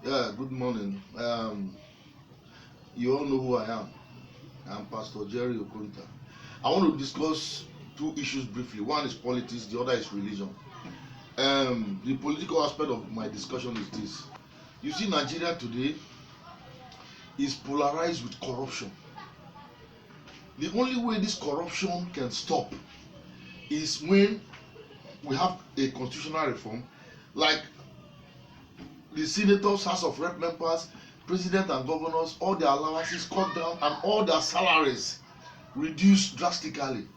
Yeah, good morning. You all know who I am. I'm Pastor Jerry Okunta. I want to discuss two issues briefly. One is politics, the other is religion. The political aspect of my discussion is this. You see, Nigeria today is polarized with corruption. The only way this corruption can stop is when we have a constitutional reform, like the senators, House of Rep members, president and governors, all their allowances cut down and all their salaries reduced drastically.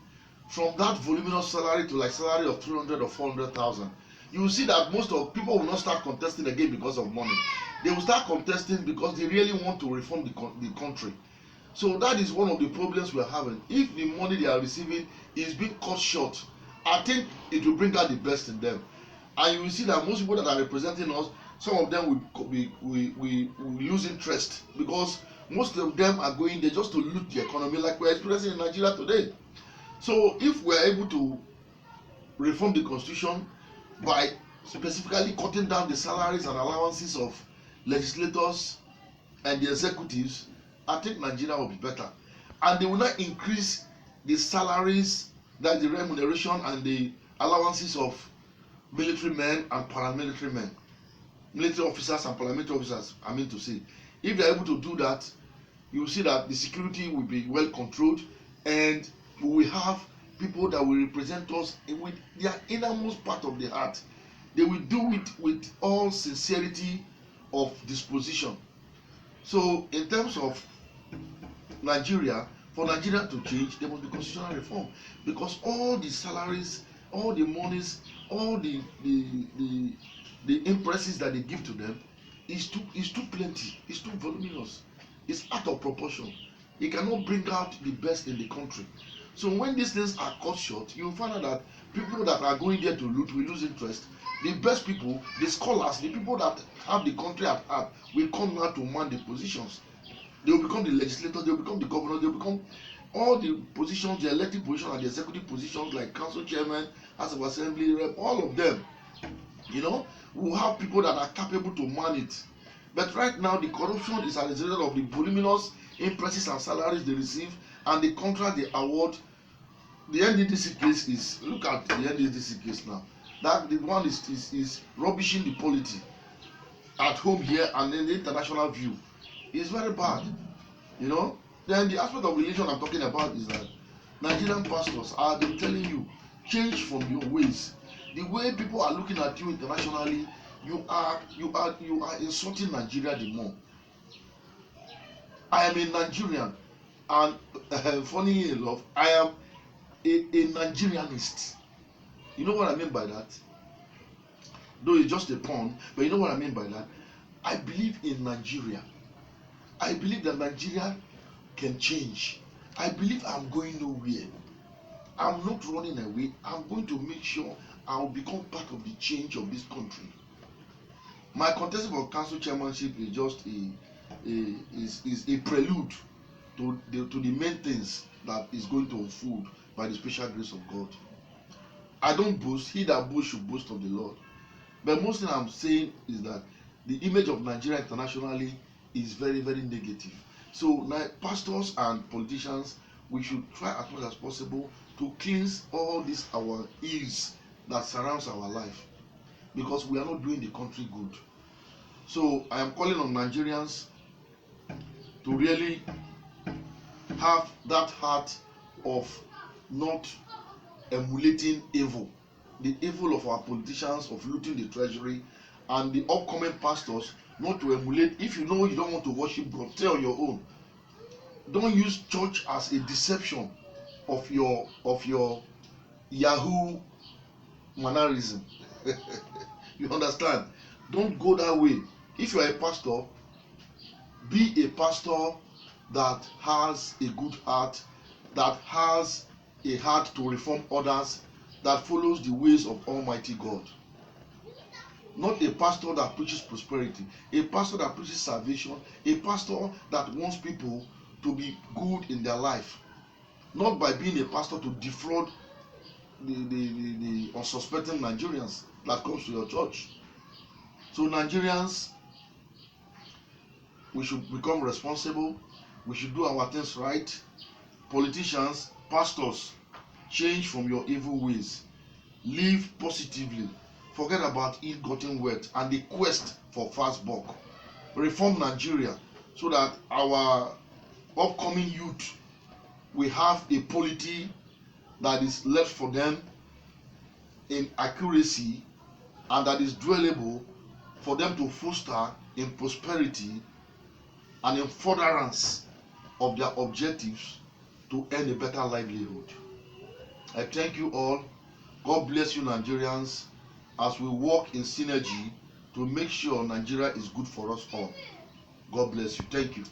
From that voluminous salary to like salary of 300 or 400,000, you will see that most of people will not start contesting again because of money. They will start contesting because they really want to reform the country. So that is one of the problems we are having. If the money they are receiving is being cut short, I think it will bring out the best in them. And you will see that most people that are representing us, some of them will lose interest because most of them are going there just to loot the economy like we are experiencing in Nigeria today. So if we are able to reform the constitution by specifically cutting down the salaries and allowances of legislators and the executives, I think Nigeria will be better. And they will not increase the salaries, that the remuneration and the allowances of military men and paramilitary men, military officers and paramilitary officers, I mean to say. If they are able to do that, you will see that the security will be well controlled and we will have people that will represent us with their innermost part of the heart. They will do it with all sincerity of disposition. So in terms of Nigeria, for Nigeria to change, there must be constitutional reform because all the salaries, all the monies, all the impresses that they give to them is too plenty, is too voluminous, it's out of proportion. It cannot bring out the best in the country. So when these things are cut short, you will find out that people that are going there to loot will lose interest. The best people, the scholars, the people that have the country at heart will come now to man the positions. They will become the legislators, they will become the governors, they will become all the positions, the elected positions and the executive positions like council chairman, house of assembly rep, all of them. We will have people that are capable to man it. But right now the corruption is as a result of the voluminous impresses and salaries they receive and the contract they award. The NDDC case is, look at the NDDC case now, that the one is rubbishing the polity at home here and in the international view. It's very bad. Then the aspect of religion I'm talking about is that Nigerian pastors, I've been telling you, change from your ways. The way people are looking at you internationally, you are insulting Nigeria the more. I am a Nigerian, and funny enough, I am a Nigerianist. You know what I mean by that? Though it's just a pun, but you know what I mean by that? I believe in Nigeria. I believe that Nigeria can change. I believe I'm going nowhere. I'm not running away. I'm going to make sure I will become part of the change of this country. My contesting for council chairmanship is just a prelude to the main things that is going to unfold by the special grace of God. I don't boast. He that boasts should boast of the Lord. But most thing I'm saying is that the image of Nigeria internationally is very, very negative. So now pastors and politicians, we should try as much as possible to cleanse all these our ills that surrounds our life, because we are not doing the country good. So I am calling on Nigerians to really have that heart of not emulating evil, the evil of our politicians of looting the treasury, and the upcoming pastors not to emulate. If you know you don't want to worship God, stay on your own. Don't use church as a deception of your Yahoo mannerism. You understand? Don't go that way. If you are a pastor, be a pastor that has a good heart, that has a heart to reform others, that follows the ways of Almighty God. Not a pastor that preaches prosperity, a pastor that preaches salvation, a pastor that wants people to be good in their life, not by being a pastor to defraud the unsuspecting Nigerians that comes to your church. So Nigerians, We should become responsible. We should do our things right. Politicians, pastors, change from your evil ways. Live positively. Forget about ill-gotten wealth and the quest for fast buck. Reform Nigeria so that our upcoming youth will have a polity that is left for them in accuracy and that is dwellable for them to foster in prosperity and in furtherance of their objectives to earn a better livelihood. I thank you all. God bless you, Nigerians, as we work in synergy to make sure Nigeria is good for us all. God bless you. Thank you.